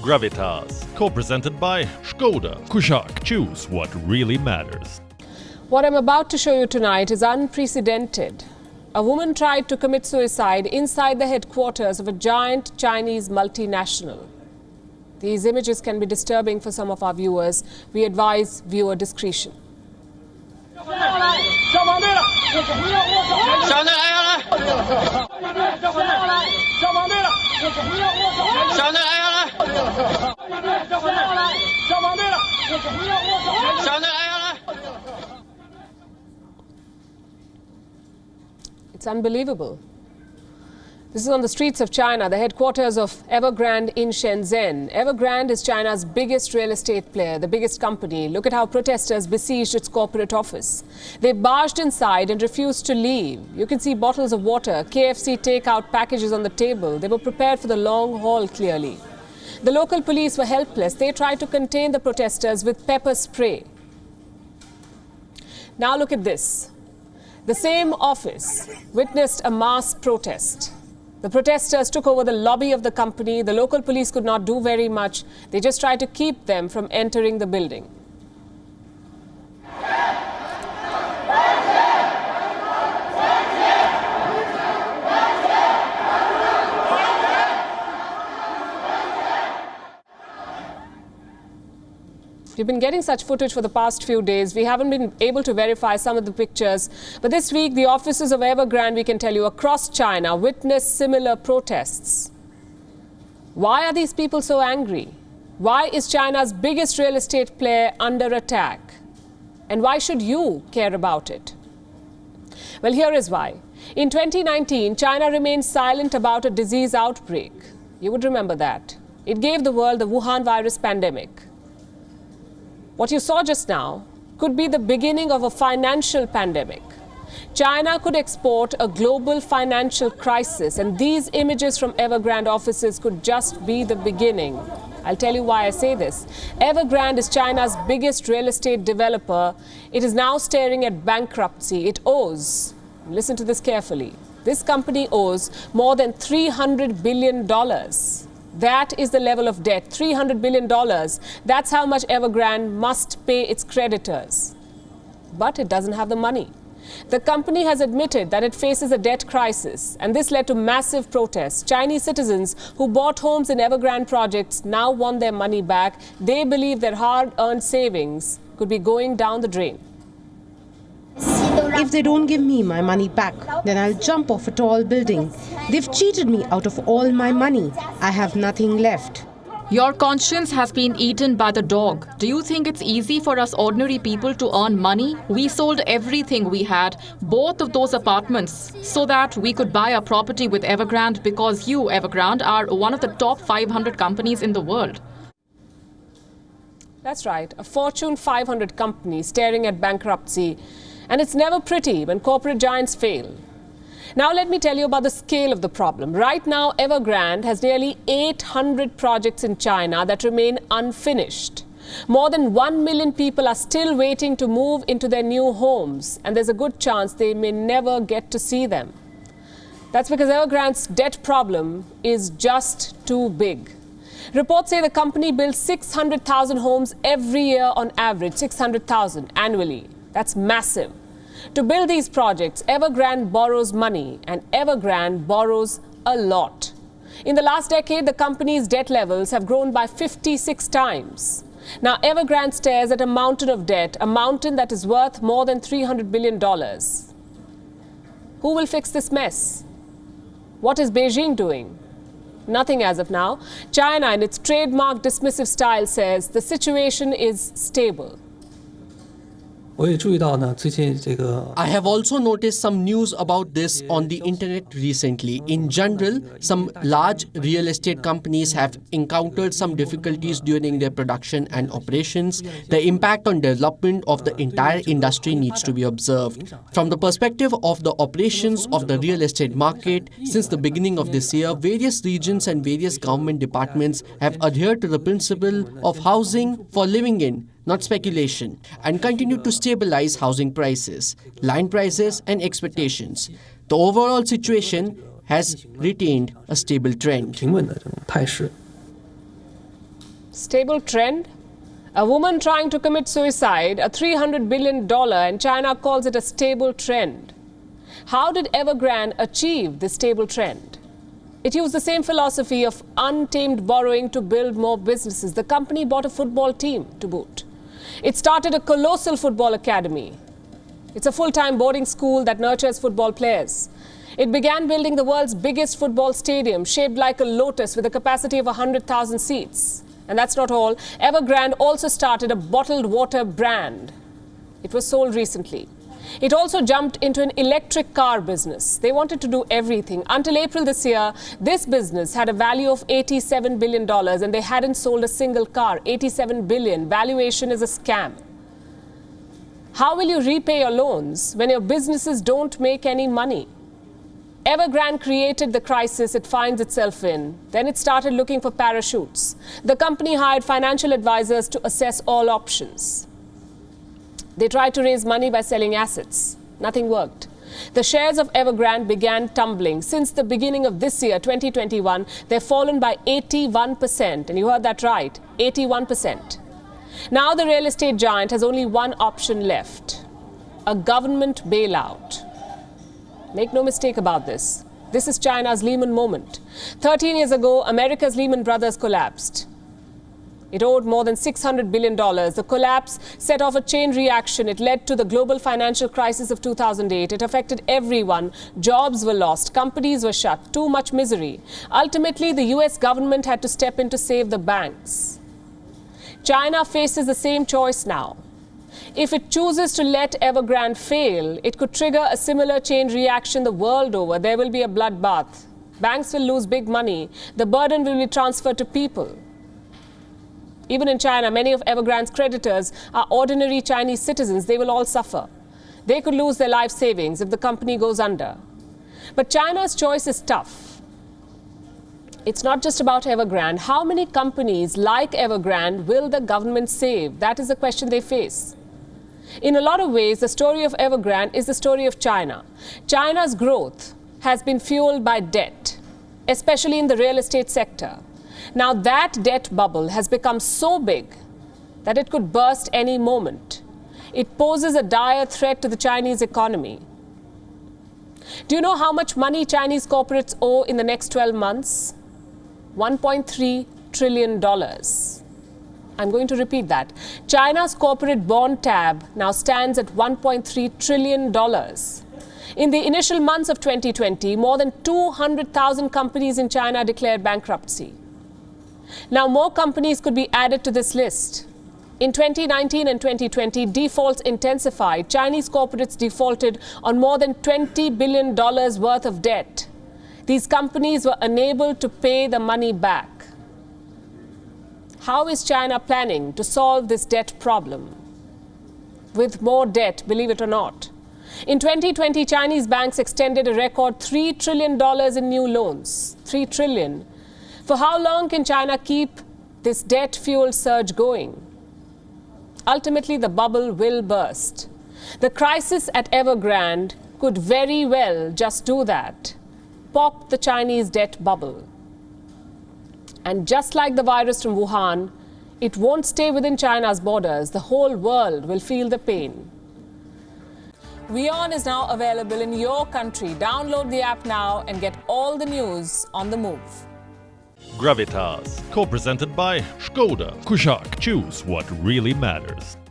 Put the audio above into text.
Gravitas, co-presented by Skoda. Kushaq, choose what really matters. What I'm about to show you tonight is unprecedented. A woman tried to commit suicide inside the headquarters of a giant Chinese multinational. These images can be disturbing for some of our viewers. We advise viewer discretion. It's unbelievable. This is on the streets of China, the headquarters of Evergrande in Shenzhen. Evergrande is China's biggest real estate player, the biggest company. Look at how protesters besieged its corporate office. They barged inside and refused to leave. You can see bottles of water, KFC takeout packages on the table. They were prepared for the long haul, clearly. The local police were helpless. They tried to contain the protesters with pepper spray. Now look at this. The same office witnessed a mass protest. The protesters took over the lobby of the company. The local police could not do very much. They just tried to keep them from entering the building. We've been getting such footage for the past few days. We haven't been able to verify some of the pictures. But this week, the offices of Evergrande, we can tell you, across China, witnessed similar protests. Why are these people so angry? Why is China's biggest real estate player under attack? And why should you care about it? Well, here is why. In 2019, China remained silent about a disease outbreak. You would remember that. It gave the world the Wuhan virus pandemic. What you saw just now could be the beginning of a financial pandemic. China could export a global financial crisis, and these images from Evergrande offices could just be the beginning. I'll tell you why I say this. Evergrande is China's biggest real estate developer. It is now staring at bankruptcy. It owes, listen to this carefully, this company owes more than $300 billion. That is the level of debt, $300 billion. That's how much Evergrande must pay its creditors. But it doesn't have the money. The company has admitted that it faces a debt crisis, and this led to massive protests. Chinese citizens who bought homes in Evergrande projects now want their money back. They believe their hard-earned savings could be going down the drain. If they don't give me my money back, then I'll jump off a tall building. They've cheated me out of all my money. I have nothing left. Your conscience has been eaten by the dog. Do you think it's easy for us ordinary people to earn money? We sold everything we had, both of those apartments, so that we could buy a property with Evergrande because you, Evergrande, are one of the top 500 companies in the world. That's right, a Fortune 500 company staring at bankruptcy. And it's never pretty when corporate giants fail. Now let me tell you about the scale of the problem. Right now, Evergrande has nearly 800 projects in China that remain unfinished. More than 1 million people are still waiting to move into their new homes, and there's a good chance they may never get to see them. That's because Evergrande's debt problem is just too big. Reports say the company builds 600,000 homes every year on average, 600,000 annually. That's massive. To build these projects, Evergrande borrows money, and Evergrande borrows a lot. In the last decade, the company's debt levels have grown by 56 times. Now, Evergrande stares at a mountain of debt, a mountain that is worth more than $300 billion. Who will fix this mess? What is Beijing doing? Nothing as of now. China, in its trademark dismissive style, says the situation is stable. I have also noticed some news about this on the internet recently. In general, some large real estate companies have encountered some difficulties during their production and operations. The impact on development of the entire industry needs to be observed. From the perspective of the operations of the real estate market, since the beginning of this year, various regions and various government departments have adhered to the principle of housing for living in, not speculation, and continue to stabilize housing prices, land prices, and expectations. The overall situation has retained a stable trend. Stable trend? A woman trying to commit suicide, a $300 billion, and China calls it a stable trend. How did Evergrande achieve this stable trend? It used the same philosophy of untamed borrowing to build more businesses. The company bought a football team to boot. It started a colossal football academy. It's a full-time boarding school that nurtures football players. It began building the world's biggest football stadium, shaped like a lotus with a capacity of 100,000 seats. And that's not all. Evergrande also started a bottled water brand. It was sold recently. It also jumped into an electric car business. They wanted to do everything. Until April this year, this business had a value of $87 billion and they hadn't sold a single car. $87 billion. Valuation is a scam. How will you repay your loans when your businesses don't make any money? Evergrande created the crisis it finds itself in. Then it started looking for parachutes. The company hired financial advisors to assess all options. They tried to raise money by selling assets. Nothing worked. The shares of Evergrande began tumbling. Since the beginning of this year, 2021, they've fallen by 81%. And you heard that right, 81%. Now the real estate giant has only one option left: a government bailout. Make no mistake about this. This is China's Lehman moment. 13 years ago, America's Lehman Brothers collapsed. It owed more than $600 billion. The collapse set off a chain reaction. It led to the global financial crisis of 2008. It affected everyone. Jobs were lost. Companies were shut. Too much misery. Ultimately, the US government had to step in to save the banks. China faces the same choice now. If it chooses to let Evergrande fail, it could trigger a similar chain reaction the world over. There will be a bloodbath. Banks will lose big money. The burden will be transferred to people. Even in China, many of Evergrande's creditors are ordinary Chinese citizens. They will all suffer. They could lose their life savings if the company goes under. But China's choice is tough. It's not just about Evergrande. How many companies like Evergrande will the government save? That is the question they face. In a lot of ways, the story of Evergrande is the story of China. China's growth has been fueled by debt, especially in the real estate sector. Now that debt bubble has become so big that it could burst any moment. It poses a dire threat to the Chinese economy. Do you know how much money Chinese corporates owe in the next 12 months? $1.3 trillion. I'm going to repeat that. China's corporate bond tab now stands at $1.3 trillion. In the initial months of 2020, more than 200,000 companies in China declared bankruptcy. Now more companies could be added to this list. In 2019 and 2020, defaults intensified. Chinese corporates defaulted on more than $20 billion worth of debt. These companies were unable to pay the money back. How is China planning to solve this debt problem? With more debt, believe it or not. In 2020, Chinese banks extended a record $3 trillion in new loans. $3 trillion. For how long can China keep this debt-fueled surge going? Ultimately, the bubble will burst. The crisis at Evergrande could very well just do that. Pop the Chinese debt bubble. And just like the virus from Wuhan, it won't stay within China's borders. The whole world will feel the pain. WION is now available in your country. Download the app now and get all the news on the move. Gravitas, co-presented by Skoda. Kushak, choose what really matters.